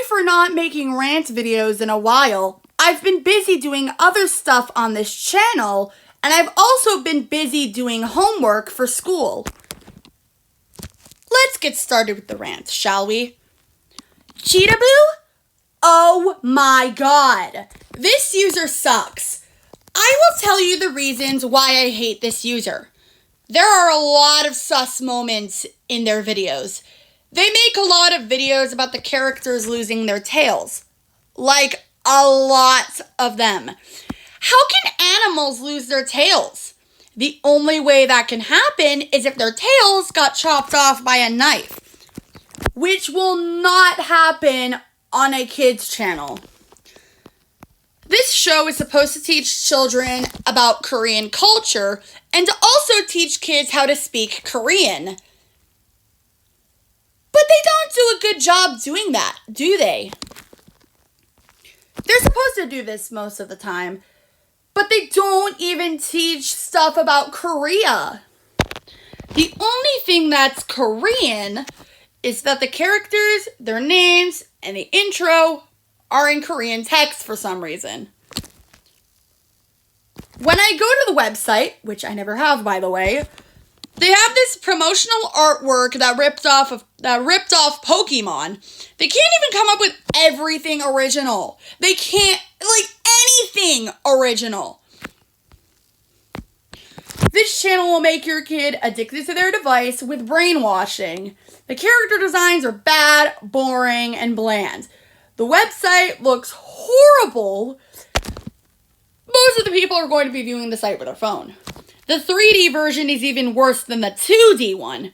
for not making rant videos in a while. I've been busy doing other stuff on this channel, and I've also been busy doing homework for school. Let's get started with the rant, shall we? Cheetahboo? Oh my god. This user sucks. I will tell you the reasons why I hate this user. There are a lot of sus moments in their videos. They make a lot of videos about the characters losing their tails. Like, a lot of them. How can animals lose their tails? The only way that can happen is if their tails got chopped off by a knife, which will not happen on a kid's channel. This show is supposed to teach children about Korean culture and to also teach kids how to speak Korean. But they don't do a good job doing that, do they? They're supposed to do this most of the time, but they don't even teach stuff about Korea. The only thing that's Korean is that the characters, their names, and the intro are in Korean text for some reason. When I go to the website, which I never have, by the way, they have this promotional artwork that ripped off Pokemon. They can't even come up with everything original. They can't, anything original. This channel will make your kid addicted to their device with brainwashing. The character designs are bad, boring, and bland. The website looks horrible. Most of the people are going to be viewing the site with their phone. The 3D version is even worse than the 2D one.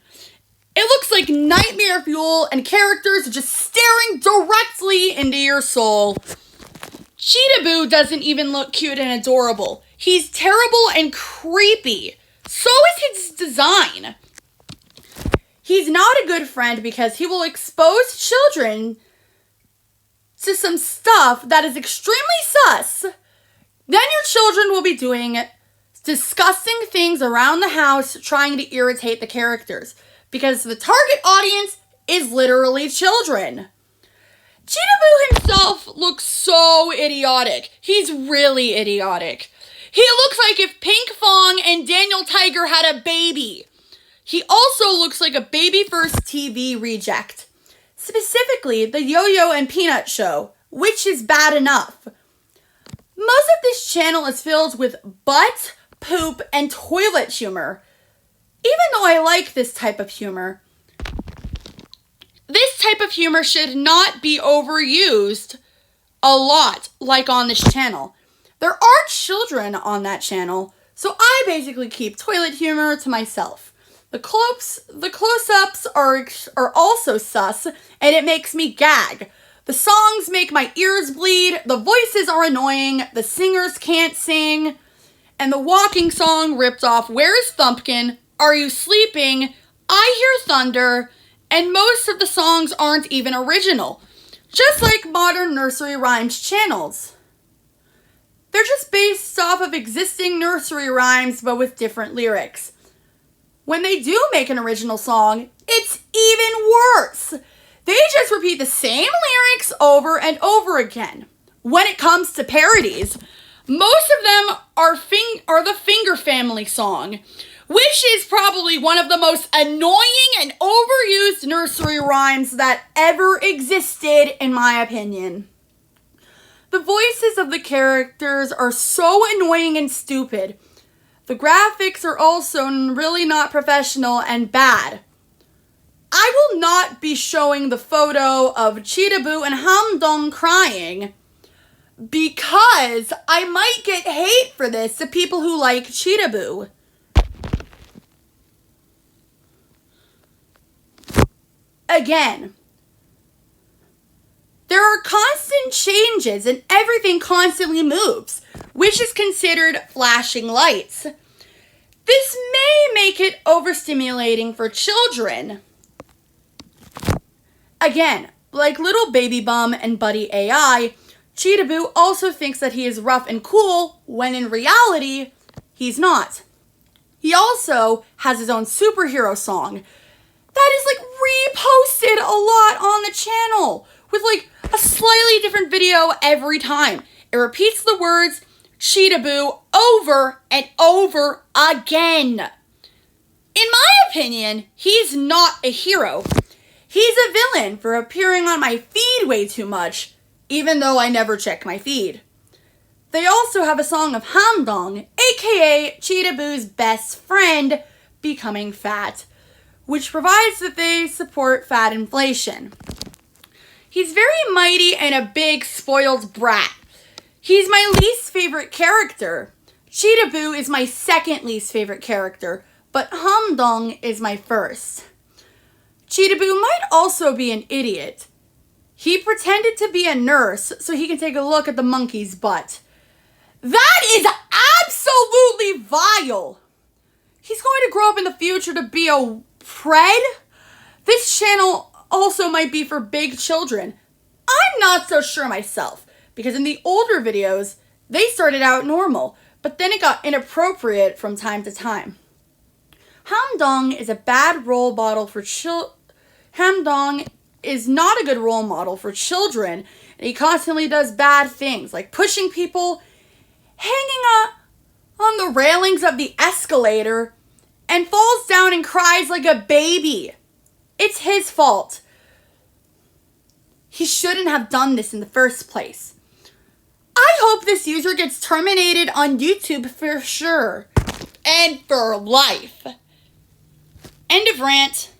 It looks like nightmare fuel and characters just staring directly into your soul. Cheetahboo doesn't even look cute and adorable. He's terrible and creepy. So is his design. He's not a good friend because he will expose children to some stuff that is extremely sus. Then your children will be doing disgusting things around the house trying to irritate the characters because the target audience is literally children. Cheetahboo himself looks so idiotic. He's really idiotic. He looks like if Pink Fong and Daniel Tiger had a baby. He also looks like a Baby First TV reject. Specifically, the Yo-Yo and Peanut show, which is bad enough. Most of this channel is filled with butt, poop, and toilet humor. Even though I like this type of humor, this type of humor should not be overused a lot, like on this channel. There are children on that channel, so I basically keep toilet humor to myself. The close-ups are also sus, and it makes me gag. The songs make my ears bleed, the voices are annoying, the singers can't sing, and the walking song ripped off Where's Thumpkin, Are You Sleeping, I Hear Thunder, and most of the songs aren't even original, just like modern nursery rhymes channels. They're just based off of existing nursery rhymes, but with different lyrics. When they do make an original song, it's even worse. They just repeat the same lyrics over and over again. When it comes to parodies, most of them are the Finger Family song, which is probably one of the most annoying and overused nursery rhymes that ever existed, in my opinion. The voices of the characters are so annoying and stupid. The graphics are also really not professional and bad. I will not be showing the photo of Cheetahboo and Hamdong crying because I might get hate for this to people who like Cheetahboo. Again, there are constant changes and everything constantly moves, which is considered flashing lights. This may make it overstimulating for children. Again, like Little Baby Bum and Buddy AI, Cheetahboo also thinks that he is rough and cool, when in reality, he's not. He also has his own superhero song that is reposted a lot on the channel with a slightly different video every time. It repeats the words Cheetahboo over and over again. In my opinion, he's not a hero. He's a villain for appearing on my feed way too much, even though I never check my feed. They also have a song of Hamdong, aka Cheetahboo's best friend, becoming fat, which provides that they support fat inflation. He's very mighty and a big spoiled brat. He's my least favorite character. Cheetahboo is my second least favorite character, but Hamdong is my first. Cheetahboo might also be an idiot. He pretended to be a nurse so he can take a look at the monkey's butt. That is absolutely vile. He's going to grow up in the future to be a pred? This channel also might be for big children. I'm not so sure myself, because in the older videos, they started out normal, but then it got inappropriate from time to time. Hamdong is a bad role model for Hamdong is not a good role model for children, and he constantly does bad things, like pushing people, hanging up on the railings of the escalator, and falls down and cries like a baby. It's his fault. He shouldn't have done this in the first place. I hope this user gets terminated on YouTube for sure. And for life. End of rant.